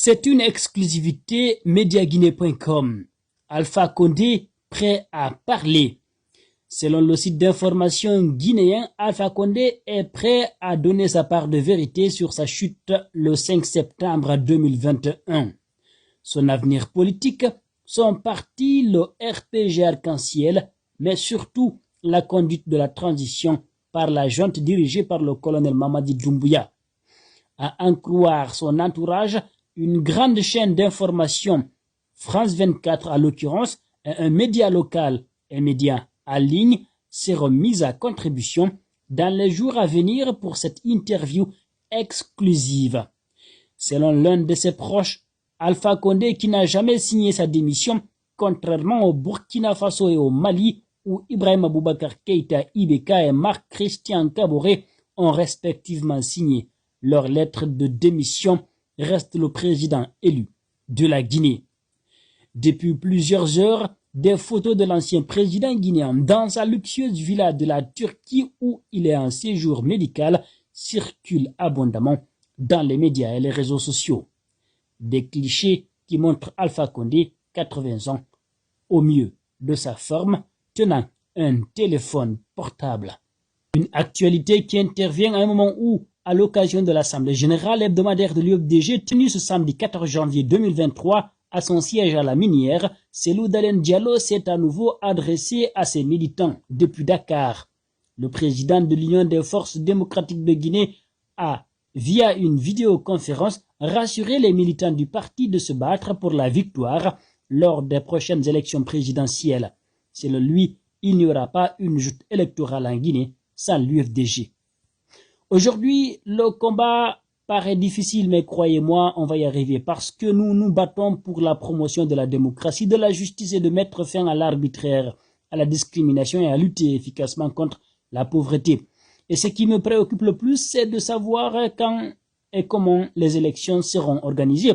C'est une exclusivité mediaguinée.com. Alpha Condé prêt à parler. Selon le site d'information guinéen, Alpha Condé est prêt à donner sa part de vérité sur sa chute le 5 septembre 2021. Son avenir politique, son parti, le RPG Arc-en-Ciel, mais surtout la conduite de la transition par la junte dirigée par le colonel Mamadi Doumbouya. À en croire son entourage, une grande chaîne d'information, France 24 à l'occurrence, et un média local et média en ligne seront mis à contribution dans les jours à venir pour cette interview exclusive. Selon l'un de ses proches, Alpha Condé, qui n'a jamais signé sa démission, contrairement au Burkina Faso et au Mali, où Ibrahima Boubacar Keïta Ibeka et Marc-Christian Kaboré ont respectivement signé leur lettre de démission, reste le président élu de la Guinée. Depuis plusieurs heures, des photos de l'ancien président guinéen dans sa luxueuse villa de la Turquie où il est en séjour médical circulent abondamment dans les médias et les réseaux sociaux. Des clichés qui montrent Alpha Condé, 80 ans, au mieux de sa forme, tenant un téléphone portable. Une actualité qui intervient à un moment où, à l'occasion de l'Assemblée générale hebdomadaire de l'UFDG tenue ce samedi 14 janvier 2023 à son siège à la Minière, Cellou Dalein Diallo s'est à nouveau adressé à ses militants depuis Dakar. Le président de l'Union des forces démocratiques de Guinée a, via une vidéoconférence, rassuré les militants du parti de se battre pour la victoire lors des prochaines élections présidentielles. Selon lui, il n'y aura pas une joute électorale en Guinée sans l'UFDG. Aujourd'hui, le combat paraît difficile, mais croyez-moi, on va y arriver parce que nous nous battons pour la promotion de la démocratie, de la justice et de mettre fin à l'arbitraire, à la discrimination et à lutter efficacement contre la pauvreté. Et ce qui me préoccupe le plus, c'est de savoir quand et comment les élections seront organisées.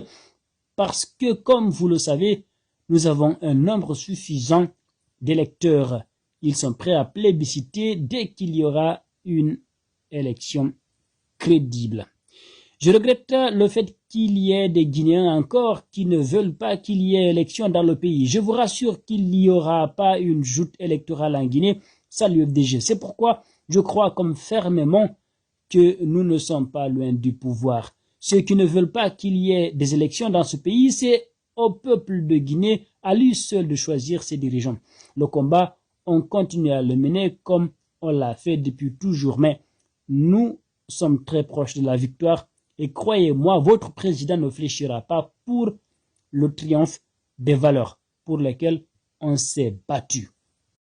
Parce que, comme vous le savez, nous avons un nombre suffisant d'électeurs. Ils sont prêts à plébisciter dès qu'il y aura une élection crédible. Je regrette le fait qu'il y ait des Guinéens encore qui ne veulent pas qu'il y ait élection dans le pays. Je vous rassure qu'il n'y aura pas une joute électorale en Guinée sans l'UFDG. C'est pourquoi je crois comme fermement que nous ne sommes pas loin du pouvoir. Ceux qui ne veulent pas qu'il y ait des élections dans ce pays, c'est au peuple de Guinée, à lui seul de choisir ses dirigeants. Le combat, on continue à le mener comme on l'a fait depuis toujours, mais nous sommes très proches de la victoire et croyez-moi, votre président ne fléchira pas pour le triomphe des valeurs pour lesquelles on s'est battu.